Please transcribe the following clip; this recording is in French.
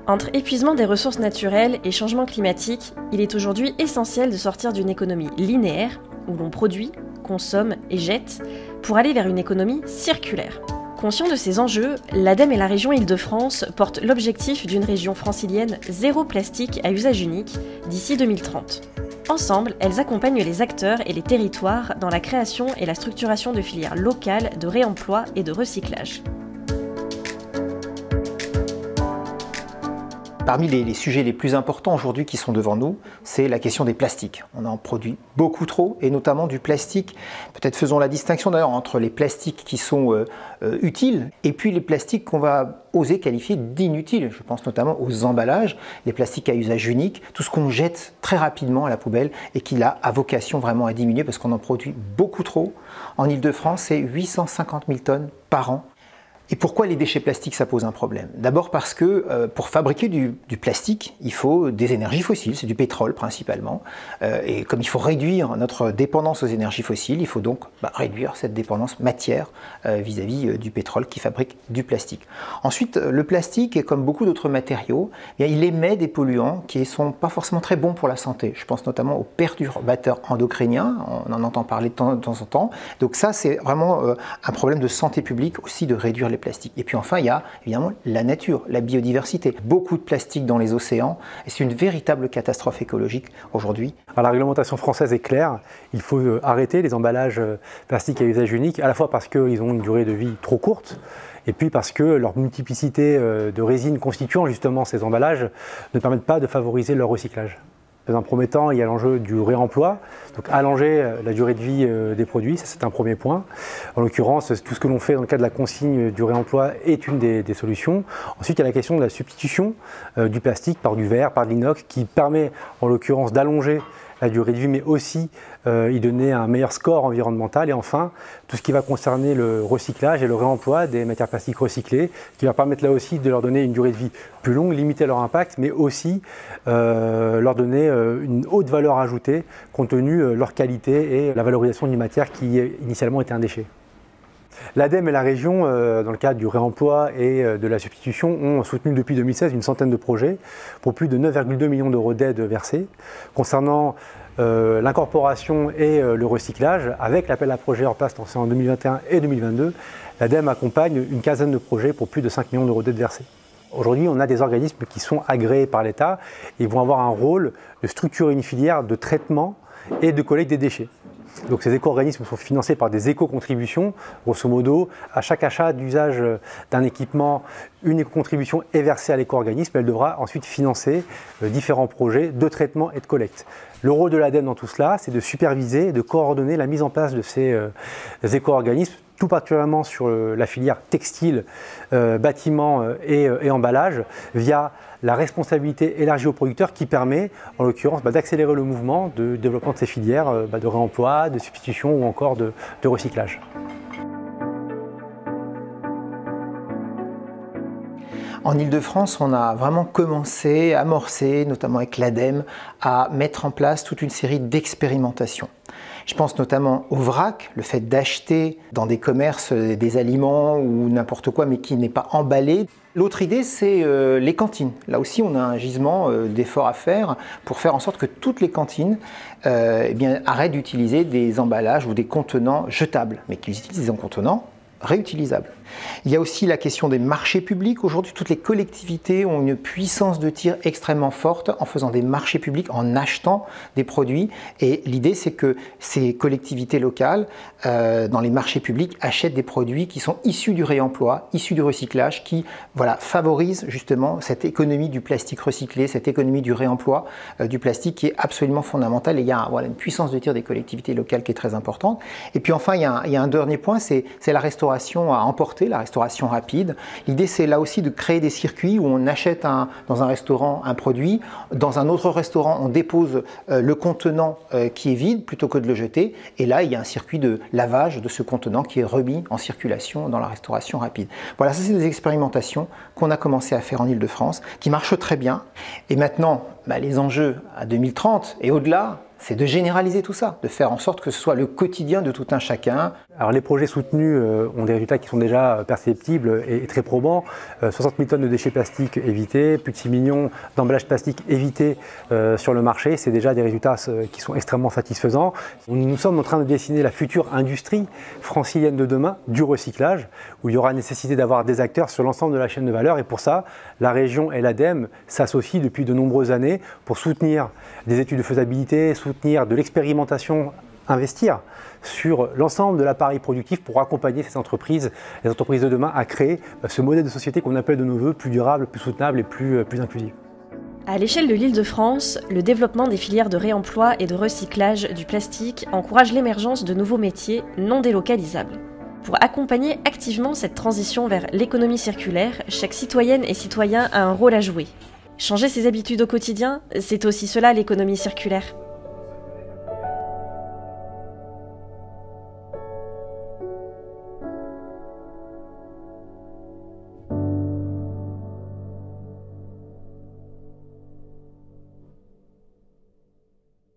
Entre épuisement des ressources naturelles et changement climatique, il est aujourd'hui essentiel de sortir d'une économie linéaire, où l'on produit, consomme et jette, pour aller vers une économie circulaire. Conscient de ces enjeux, l'ADEME et la région Île-de-France portent l'objectif d'une région francilienne zéro plastique à usage unique d'ici 2030. Ensemble, elles accompagnent les acteurs et les territoires dans la création et la structuration de filières locales de réemploi et de recyclage. Parmi les sujets les plus importants aujourd'hui qui sont devant nous, c'est la question des plastiques. On en produit beaucoup trop, et notamment du plastique. Peut-être faisons la distinction d'ailleurs entre les plastiques qui sont utiles et puis les plastiques qu'on va oser qualifier d'inutiles. Je pense notamment aux emballages, les plastiques à usage unique, tout ce qu'on jette très rapidement à la poubelle et qui a vocation vraiment à diminuer parce qu'on en produit beaucoup trop. En Île-de-France, c'est 850 000 tonnes par an. Et pourquoi les déchets plastiques, ça pose un problème? D'abord parce que pour fabriquer du plastique, il faut des énergies fossiles, c'est du pétrole principalement. Et comme il faut réduire notre dépendance aux énergies fossiles, il faut donc réduire cette dépendance matière vis-à-vis du pétrole qui fabrique du plastique. Ensuite, le plastique, comme beaucoup d'autres matériaux, il émet des polluants qui ne sont pas forcément très bons pour la santé. Je pense notamment aux perturbateurs endocriniens, on en entend parler de temps en temps. Donc ça, c'est vraiment un problème de santé publique aussi de réduire les plastiques. Et puis enfin, il y a évidemment la nature, la biodiversité. Beaucoup de plastique dans les océans et c'est une véritable catastrophe écologique aujourd'hui. La réglementation française est claire, il faut arrêter les emballages plastiques à usage unique, à la fois parce qu'ils ont une durée de vie trop courte, et puis parce que leur multiplicité de résines constituant justement ces emballages ne permettent pas de favoriser leur recyclage. Dans un premier temps, il y a l'enjeu du réemploi, donc allonger la durée de vie des produits, ça c'est un premier point. En l'occurrence, tout ce que l'on fait dans le cadre de la consigne du réemploi est une des solutions. Ensuite, il y a la question de la substitution du plastique par du verre, par de l'inox, qui permet en l'occurrence d'allonger la durée de vie, mais aussi y donner un meilleur score environnemental. Et enfin, tout ce qui va concerner le recyclage et le réemploi des matières plastiques recyclées, qui va permettre là aussi de leur donner une durée de vie plus longue, limiter leur impact, mais aussi leur donner une haute valeur ajoutée compte tenu de leur qualité et la valorisation d'une matière qui initialement était un déchet. L'ADEME et la région, dans le cadre du réemploi et de la substitution, ont soutenu depuis 2016 une centaine de projets pour plus de 9,2 millions d'euros d'aides versées. Concernant l'incorporation et le recyclage, avec l'appel à projets en place lancé en 2021 et 2022, l'ADEME accompagne une quinzaine de projets pour plus de 5 millions d'euros d'aides versées. Aujourd'hui, on a des organismes qui sont agréés par l'État et vont avoir un rôle de structurer une filière de traitement et de collecte des déchets. Donc ces éco-organismes sont financés par des éco-contributions. Grosso modo, à chaque achat d'usage d'un équipement, une éco-contribution est versée à l'éco-organisme. Elle devra ensuite financer différents projets de traitement et de collecte. Le rôle de l'ADEME dans tout cela, c'est de superviser et de coordonner la mise en place de ces éco-organismes, tout particulièrement sur la filière textile, bâtiment et emballage, via la responsabilité élargie aux producteurs qui permet, en l'occurrence, d'accélérer le mouvement de développement de ces filières de réemploi, de substitution ou encore de recyclage. En Île-de-France, on a vraiment commencé, amorcé, notamment avec l'ADEME, à mettre en place toute une série d'expérimentations. Je pense notamment au vrac, le fait d'acheter dans des commerces des aliments ou n'importe quoi, mais qui n'est pas emballé. L'autre idée, c'est les cantines. Là aussi, on a un gisement d'efforts à faire pour faire en sorte que toutes les cantines arrêtent d'utiliser des emballages ou des contenants jetables, mais qu'ils utilisent des contenants réutilisables. Il y a aussi la question des marchés publics. Aujourd'hui, toutes les collectivités ont une puissance de tir extrêmement forte en faisant des marchés publics, en achetant des produits. Et l'idée, c'est que ces collectivités locales, dans les marchés publics, achètent des produits qui sont issus du réemploi, issus du recyclage, qui favorisent justement cette économie du plastique recyclé, cette économie du réemploi du plastique qui est absolument fondamentale. Et il y a une puissance de tir des collectivités locales qui est très importante. Et puis enfin, il y a un dernier point, c'est la restauration à emporter, la restauration rapide. L'idée, c'est là aussi de créer des circuits où on achète dans un restaurant un produit, dans un autre restaurant, on dépose le contenant qui est vide plutôt que de le jeter. Et là, il y a un circuit de lavage de ce contenant qui est remis en circulation dans la restauration rapide. Voilà, ça c'est des expérimentations qu'on a commencé à faire en Île-de-France, qui marchent très bien. Et maintenant, les enjeux à 2030 et au-delà, c'est de généraliser tout ça, de faire en sorte que ce soit le quotidien de tout un chacun. Alors les projets soutenus ont des résultats qui sont déjà perceptibles et très probants. 60 000 tonnes de déchets plastiques évités, plus de 6 millions d'emballages plastiques évités sur le marché. C'est déjà des résultats qui sont extrêmement satisfaisants. Nous sommes en train de dessiner la future industrie francilienne de demain du recyclage, où il y aura nécessité d'avoir des acteurs sur l'ensemble de la chaîne de valeur. Et pour ça, la région et l'ADEME s'associent depuis de nombreuses années pour soutenir des études de faisabilité, soutenir de l'expérimentation, investir sur l'ensemble de l'appareil productif pour accompagner ces entreprises, les entreprises de demain, à créer ce modèle de société qu'on appelle de nos voeux plus durable, plus soutenable et plus inclusif. À l'échelle de l'Île-de-France, le développement des filières de réemploi et de recyclage du plastique encourage l'émergence de nouveaux métiers non délocalisables. Pour accompagner activement cette transition vers l'économie circulaire, chaque citoyenne et citoyen a un rôle à jouer. Changer ses habitudes au quotidien, c'est aussi cela l'économie circulaire.